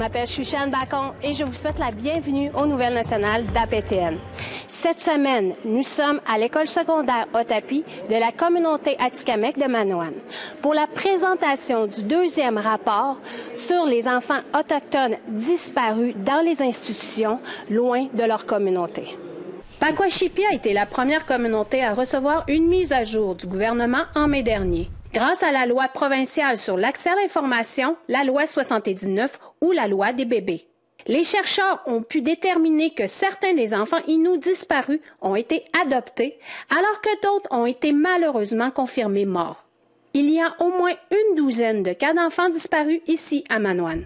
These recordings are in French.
m'appelle Chouchane Bacon et je vous souhaite la bienvenue aux Nouvelles nationales d'APTN. Cette semaine, nous sommes à l'école secondaire Otapi de la communauté Atikamekw de Manoane pour la présentation du deuxième rapport sur les enfants autochtones disparus dans les institutions loin de leur communauté. Pakwashipi a été la première communauté à recevoir une mise à jour du gouvernement en mai dernier, grâce à la loi provinciale sur l'accès à l'information, la loi 79 ou la loi des bébés. Les chercheurs ont pu déterminer que certains des enfants inuits disparus ont été adoptés, alors que d'autres ont été malheureusement confirmés morts. Il y a au moins une douzaine de cas d'enfants disparus ici à Manoane.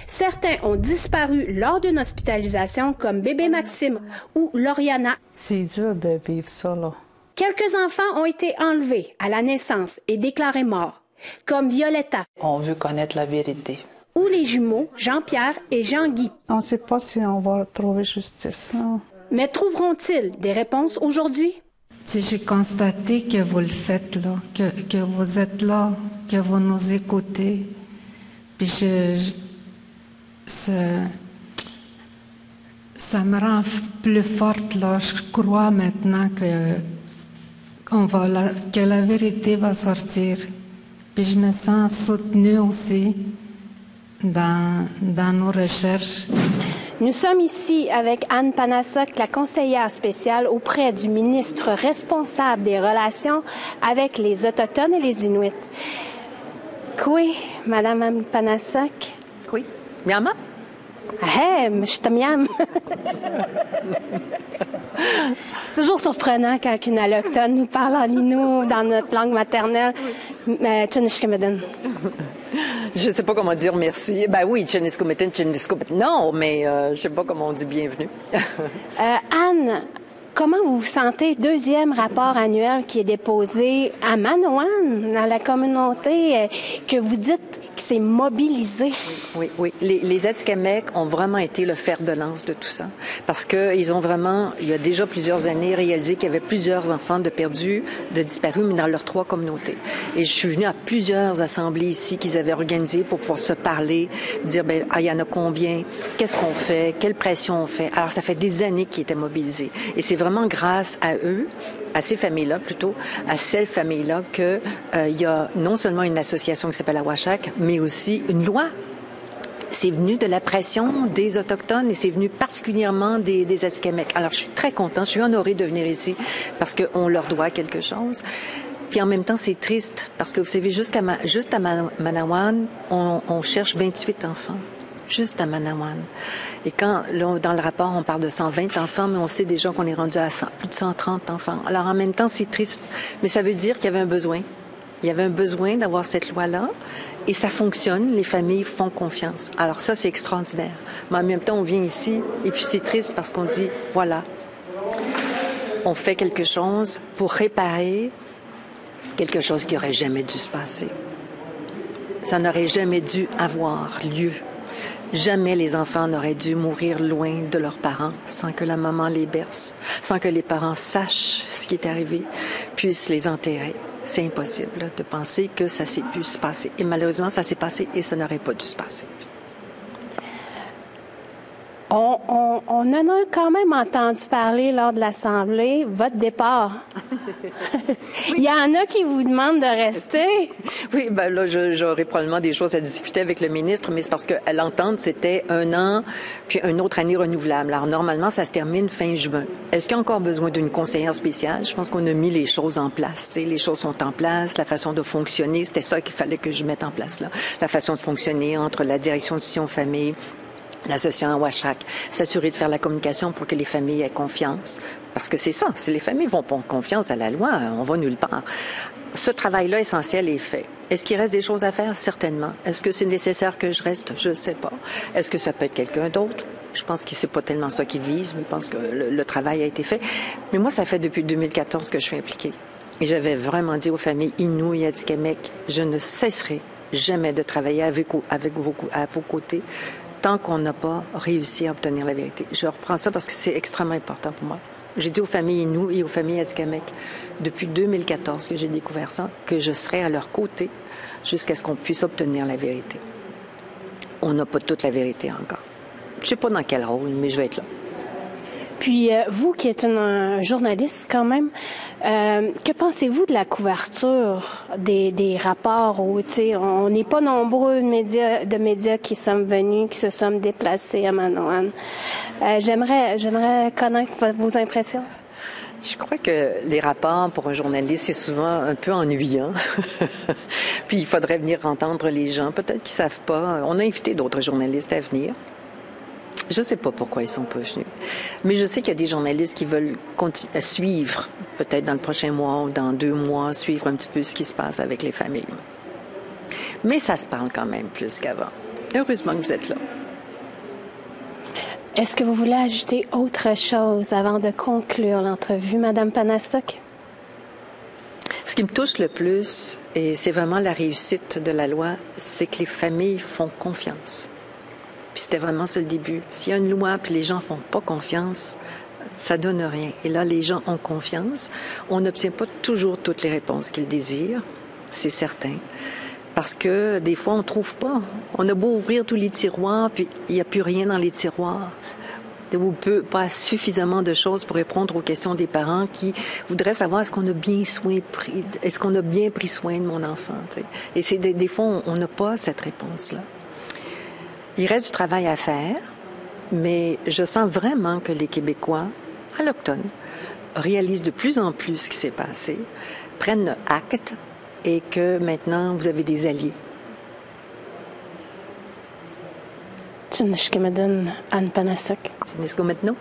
Certains ont disparu lors d'une hospitalisation comme bébé Maxime ou Lauriana. C'est dur de vivre ça, là. Quelques enfants ont été enlevés à la naissance et déclarés morts, comme Violetta. On veut connaître la vérité. Ou les jumeaux Jean-Pierre et Jean-Guy. On ne sait pas si on va trouver justice. Non. Mais trouveront-ils des réponses aujourd'hui? J'ai constaté que vous le faites, là, que vous êtes là, que vous nous écoutez. Puis ça me rend plus forte, là. Je crois maintenant que la vérité va sortir. Puis je me sens soutenue aussi dans nos recherches. Nous sommes ici avec Anne Panasok, la conseillère spéciale auprès du ministre responsable des relations avec les Autochtones et les Inuits. Oui, Madame Anne Panasok. Oui. Miama? Hey, miam. C'est toujours surprenant quand une allochtone nous parle en inou dans notre langue maternelle. Tchinishkemeden. Je ne sais pas comment dire merci. Ben oui, Tchinishkemeden, non, mais je ne sais pas comment on dit bienvenue. Anne, comment vous vous sentez? Deuxième rapport annuel qui est déposé à Manoane, dans la communauté, que vous dites que c'est mobilisé. Oui. Les Atikamekw ont vraiment été le fer de lance de tout ça. Parce qu'ils ont vraiment, il y a déjà plusieurs années, réalisé qu'il y avait plusieurs enfants de perdus, de disparus, mais dans leurs 3 communautés. Et je suis venue à plusieurs assemblées ici qu'ils avaient organisées pour pouvoir se parler, dire, il y en a combien, qu'est-ce qu'on fait, quelle pression on fait. Alors, ça fait des années qu'ils étaient mobilisés. Et c'est vraiment grâce à eux, à ces familles-là plutôt, à ces familles-là que il y a non seulement une association qui s'appelle Awashak, mais aussi une loi. C'est venu de la pression des Autochtones et c'est venu particulièrement des Atikamekw. Alors, je suis très contente, je suis honorée de venir ici parce qu'on leur doit quelque chose. Puis en même temps, c'est triste parce que vous savez, juste à Manawan, on cherche 28 enfants. Juste à Manawan. Et quand, là, dans le rapport, on parle de 120 enfants, mais on sait déjà qu'on est rendu à plus de 130 enfants. Alors, en même temps, c'est triste. Mais ça veut dire qu'il y avait un besoin. Il y avait un besoin d'avoir cette loi-là. Et ça fonctionne. Les familles font confiance. Alors ça, c'est extraordinaire. Mais en même temps, on vient ici, et puis c'est triste parce qu'on dit, voilà, on fait quelque chose pour réparer quelque chose qui n'aurait jamais dû se passer. Ça n'aurait jamais dû avoir lieu. Jamais les enfants n'auraient dû mourir loin de leurs parents sans que la maman les berce, sans que les parents sachent ce qui est arrivé, puissent les enterrer. C'est impossible de penser que ça s'est pu se passer. Et malheureusement, ça s'est passé et ça n'aurait pas dû se passer. On en a quand même entendu parler lors de l'Assemblée, votre départ. Il y en a qui vous demandent de rester. Oui, là, j'aurais probablement des choses à discuter avec le ministre, mais c'est parce que l'entente, c'était 1 an, puis une autre année renouvelable. Alors, normalement, ça se termine fin juin. Est-ce qu'il y a encore besoin d'une conseillère spéciale? Je pense qu'on a mis les choses en place. Tu sais, les choses sont en place, la façon de fonctionner, c'était ça qu'il fallait que je mette en place, là. La façon de fonctionner entre la direction de Sion Famille, l'association Awashak, s'assurer de faire la communication pour que les familles aient confiance. Parce que c'est ça, si les familles vont pas confiance à la loi, on va nulle part. Ce travail-là essentiel est fait. Est-ce qu'il reste des choses à faire? Certainement. Est-ce que c'est nécessaire que je reste? Je ne sais pas. Est-ce que ça peut être quelqu'un d'autre? Je pense que c'est pas tellement ça qu'ils visent, mais je pense que le travail a été fait. Mais moi, ça fait depuis 2014 que je suis impliquée. Et j'avais vraiment dit aux familles Inuits et Atikamekw, je ne cesserai jamais de travailler à vos côtés tant qu'on n'a pas réussi à obtenir la vérité. Je reprends ça parce que c'est extrêmement important pour moi. J'ai dit aux familles Inuits et aux familles Atikamekw, depuis 2014 que j'ai découvert ça, que je serai à leur côté jusqu'à ce qu'on puisse obtenir la vérité. on n'a pas toute la vérité encore. Je ne sais pas dans quel rôle, mais je vais être là. Puis, vous qui êtes un journaliste quand même, que pensez-vous de la couverture des rapports où, on n'est pas nombreux de médias qui sont venus, qui se sont déplacés à Manoan? J'aimerais connaître vos impressions. Je crois que les rapports pour un journaliste, c'est souvent un peu ennuyant. Puis il faudrait venir entendre les gens. Peut-être qu'ils savent pas. On a invité d'autres journalistes à venir. Je ne sais pas pourquoi ils sont pas venus. Mais je sais qu'il y a des journalistes qui veulent suivre, peut-être dans le prochain mois ou dans 2 mois, suivre un petit peu ce qui se passe avec les familles. Mais ça se parle quand même plus qu'avant. Heureusement que vous êtes là. Est-ce que vous voulez ajouter autre chose avant de conclure l'entrevue, Madame Panasok? Ce qui me touche le plus, et c'est vraiment la réussite de la loi, c'est que les familles font confiance. Puis c'était vraiment ça le début. S'il y a une loi puis les gens font pas confiance, ça donne rien. Et là, les gens ont confiance. On n'obtient pas toujours toutes les réponses qu'ils désirent, c'est certain. Parce que des fois, on trouve pas. On a beau ouvrir tous les tiroirs, puis il n'y a plus rien dans les tiroirs. Ou pas suffisamment de choses pour répondre aux questions des parents qui voudraient savoir est-ce qu'on a bien pris soin de mon enfant. T'sais. Et c'est des fois, on n'a pas cette réponse-là. Il reste du travail à faire, mais je sens vraiment que les Québécois, allochtones, réalisent de plus en plus ce qui s'est passé, prennent acte et que maintenant, vous avez des alliés. Tchunishkemadan Anne Panasok. Tchunishkemadan.